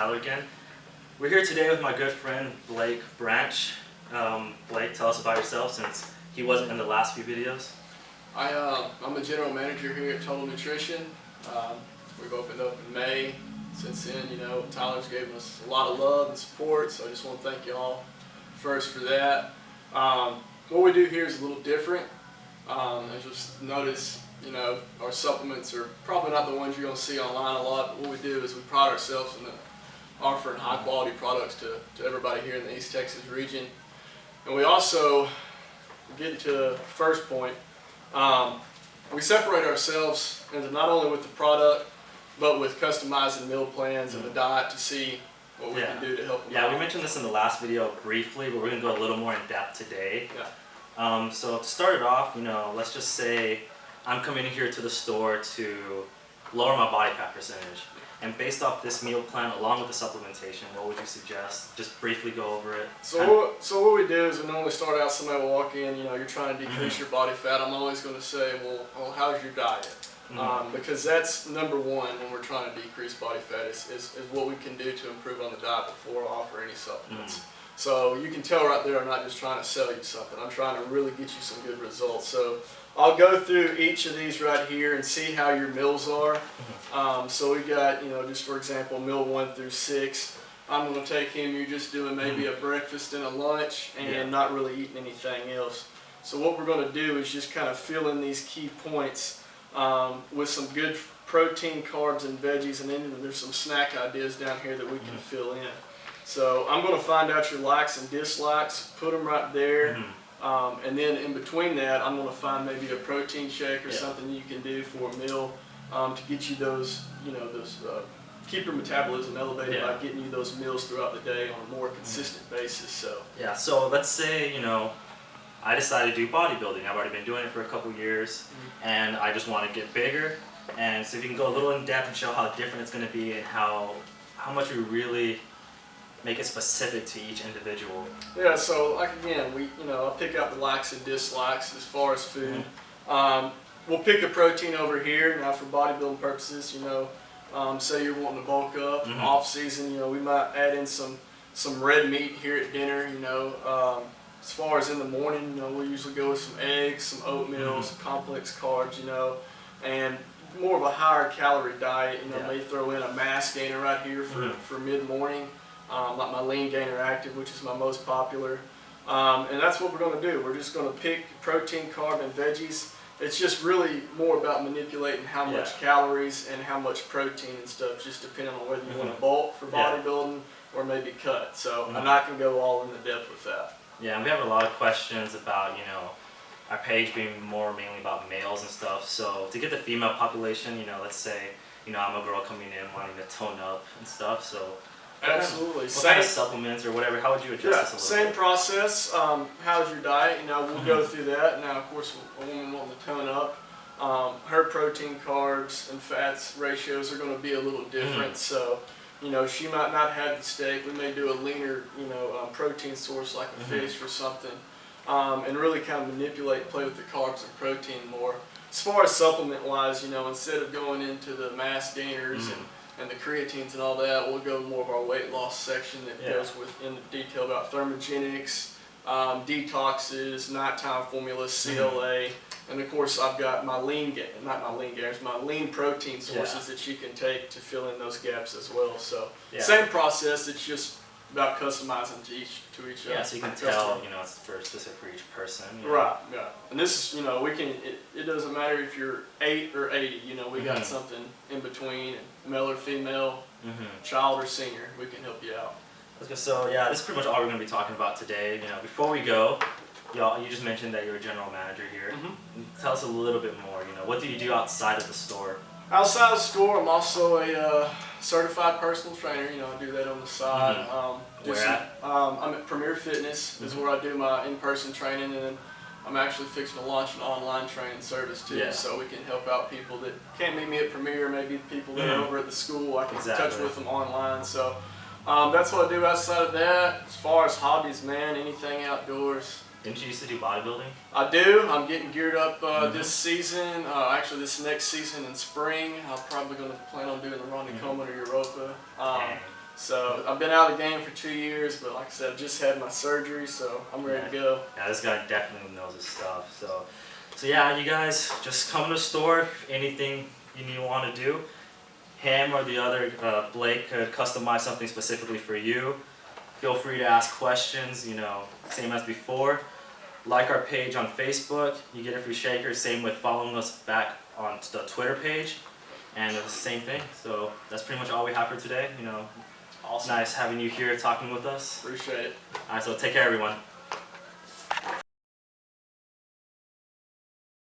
Tyler again. We're here today with my good friend Blake Branch. Blake, tell us about yourself since he wasn't in the last few videos. I'm a general manager here at Total Nutrition. We've opened up in May. Since then, Tyler's given us a lot of love and support, so I just want to thank you all first for that. What we do here is a little different. As you'll notice, our supplements are probably not the ones you're going to see online a lot, but what we do is we pride ourselves in offering high quality products to everybody here in the East Texas region. And we also, getting to the first point, we separate ourselves into not only with the product, but with customizing meal plans and the diet to see what we can do to help them out. We mentioned this in the last video briefly, but we're going to go a little more in depth today. Yeah. So to start it off, let's just say I'm coming in here to the store to lower my body fat percentage. And based off this meal plan, along with the supplementation, what would you suggest? Just briefly go over it. So what we do is we normally start out, somebody will walk in, you're trying to decrease your body fat. I'm always going to say, well, how's your diet? Because that's number one when we're trying to decrease body fat is what we can do to improve on the diet before I offer any supplements. So you can tell right there I'm not just trying to sell you something. I'm trying to really get you some good results. So I'll go through each of these right here and see how your meals are. So we got, just for example, meal 1 through 6. I'm going to take him, you're just doing maybe a breakfast and a lunch and not really eating anything else. So what we're going to do is just kind of fill in these key points with some good protein, carbs, and veggies, and then there's some snack ideas down here that we can fill in. So I'm going to find out your likes and dislikes, put them right there, and then in between that, I'm going to find maybe a protein shake or something you can do for a meal to get you those, keep your metabolism elevated by getting you those meals throughout the day on a more consistent basis. So let's say, I decided to do bodybuilding. I've already been doing it for a couple years, and I just want to get bigger. And so if you can go a little in depth and show how different it's going to be and how much we really make it specific to each individual. Yeah, so like again, I'll pick out the likes and dislikes as far as food. We'll pick a protein over here. Now for bodybuilding purposes, say you're wanting to bulk up, off season, we might add in some red meat here at dinner, As far as in the morning, we usually go with some eggs, some oatmeal, some complex carbs, and more of a higher calorie diet. May throw in a mass gainer right here for mid-morning, like my lean gainer active, which is my most popular. And that's what we're going to do. We're just going to pick protein, carb, and veggies. It's just really more about manipulating how much calories and how much protein and stuff, just depending on whether you want to bulk for bodybuilding or maybe cut. So I'm not going to go all in the depth with that. Yeah, and we have a lot of questions about, our page being mainly about males and stuff. So to get the female population, let's say, I'm a girl coming in wanting to tone up and stuff. So absolutely. What kind of supplements or whatever, how would you adjust this a little bit? Same process. How's your diet? We'll go through that. Now, of course, a woman wanting to tone up, her protein, carbs, and fats ratios are going to be a little different. So, she might not have the steak. We may do a leaner, protein source like a fish or something, and really kind of manipulate, play with the carbs and protein more. As far as supplement-wise, instead of going into the mass gainers and the creatines and all that, we'll go more of our weight loss section that goes in detail about thermogenics, detoxes, nighttime formulas, CLA, and of course I've got my lean protein sources that you can take to fill in those gaps as well. So same process, it's just about customizing to each Yeah, so you can tell, it's specific for each person. Right, yeah. And this is, it doesn't matter if you're 8 or 80, we got something in between, male or female, child or senior, we can help you out. Okay, so this is pretty much all we're going to be talking about today. Before we go, you just mentioned that you're a general manager here. Tell us a little bit more, what do you do outside of the store? Outside of the store, I'm also a certified personal trainer. I do that on the side. Where at? I'm at Premier Fitness is where I do my in-person training, and then I'm actually fixing to launch an online training service too, so we can help out people that can't meet me at Premier, maybe people that are over at the school, I can touch with them online. So that's what I do outside of that. As far as hobbies, man, anything outdoors. Didn't you used to do bodybuilding? I do. I'm getting geared up this season. Actually, this next season in spring, I'm probably going to plan on doing the Ronnie Coleman or Europa. So I've been out of the game for 2 years, but like I said, I just had my surgery, so I'm ready to go. Yeah, this guy definitely knows his stuff. So yeah, you guys just come to the store. If anything you want to do, him or the other Blake could customize something specifically for you. Feel free to ask questions. Same as before. Like our page on Facebook, you get a free shaker. Same with following us back on the Twitter page, and it's the same thing. So that's pretty much all we have for today. Awesome. Nice having you here talking with us. Appreciate it. All right, so take care, everyone.